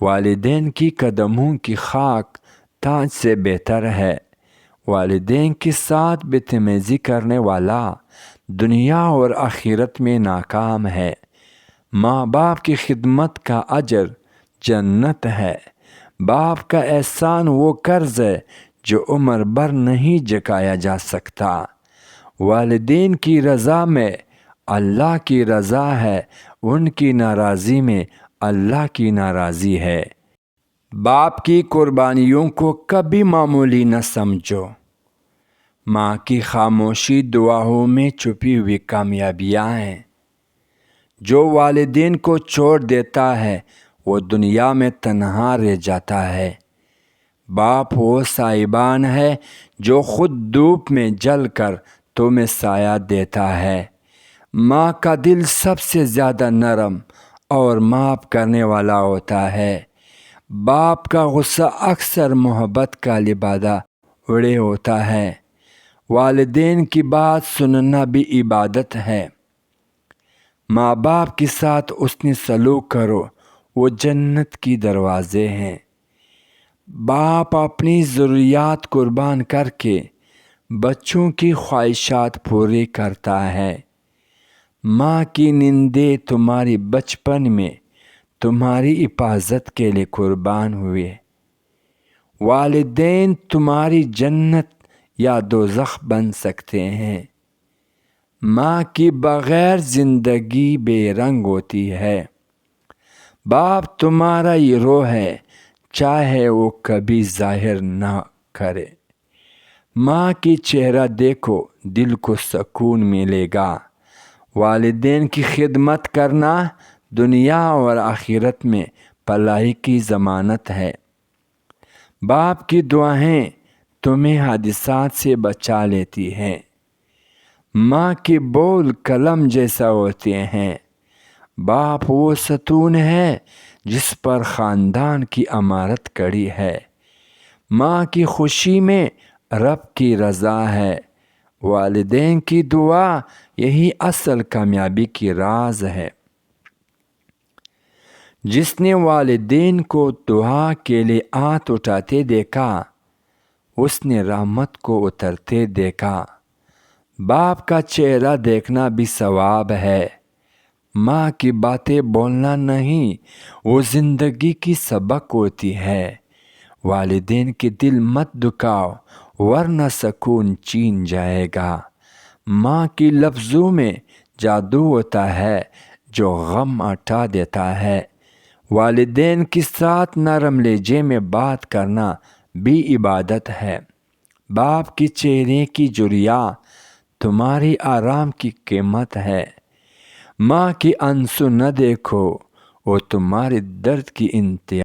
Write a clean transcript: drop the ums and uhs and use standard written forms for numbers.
والدین کی قدموں کی خاک تاج سے بہتر ہے۔ والدین کے ساتھ بدتمیزی کرنے والا دنیا اور آخرت میں ناکام ہے۔ ماں باپ کی خدمت کا اجر جنت ہے۔ باپ کا احسان وہ قرض ہے جو عمر بھر نہیں چکایا جا سکتا۔ والدین کی رضا میں اللہ کی رضا ہے، ان کی ناراضی میں اللہ کی ناراضی ہے۔ باپ کی قربانیوں کو کبھی معمولی نہ سمجھو۔ ماں کی خاموشی دعاؤں میں چھپی ہوئی کامیابیاں ہیں۔ جو والدین کو چھوڑ دیتا ہے وہ دنیا میں تنہا رہ جاتا ہے۔ باپ وہ سائبان ہے جو خود دھوپ میں جل کر تمہیں سایہ دیتا ہے۔ ماں کا دل سب سے زیادہ نرم اور معاف کرنے والا ہوتا ہے۔ باپ کا غصہ اکثر محبت کا لبادہ اڑے ہوتا ہے۔ والدین کی بات سننا بھی عبادت ہے۔ ماں باپ کے ساتھ حسن سلوک کرو، وہ جنت کی دروازے ہیں۔ باپ اپنی ضروریات قربان کر کے بچوں کی خواہشات پوری کرتا ہے۔ ماں کی نیندیں تمہاری بچپن میں تمہاری حفاظت کے لیے قربان ہوئے۔ والدین تمہاری جنت یا دوزخ بن سکتے ہیں۔ ماں کی بغیر زندگی بے رنگ ہوتی ہے۔ باپ تمہارا ہیرو ہے، چاہے وہ کبھی ظاہر نہ کرے۔ ماں کی چہرہ دیکھو، دل کو سکون ملے گا۔ والدین کی خدمت کرنا دنیا اور آخرت میں فلاح کی ضمانت ہے۔ باپ کی دعائیں تمہیں حادثات سے بچا لیتی ہیں۔ ماں کے بول قلم جیسا ہوتے ہیں۔ باپ وہ ستون ہے جس پر خاندان کی عمارت کھڑی ہے۔ ماں کی خوشی میں رب کی رضا ہے۔ والدین کی دعا یہی اصل کامیابی کی راز ہے۔ جس نے والدین کو دعا کے لیے ہاتھ اٹھاتے دیکھا، اس نے رحمت کو اترتے دیکھا۔ باپ کا چہرہ دیکھنا بھی ثواب ہے۔ ماں کی باتیں بولنا نہیں، وہ زندگی کی سبق ہوتی ہے۔ والدین کے دل مت دکھاؤ ورنہ سکون چھین جائے گا۔ ماں کی لفظوں میں جادو ہوتا ہے جو غم ہٹا دیتا ہے۔ والدین کے ساتھ نرم لہجے میں بات کرنا بھی عبادت ہے۔ باپ کے چہرے کی جھریاں تمہاری آرام کی قیمت ہے۔ ماں کی آنسو نہ دیکھو، وہ تمہارے درد کی انتہا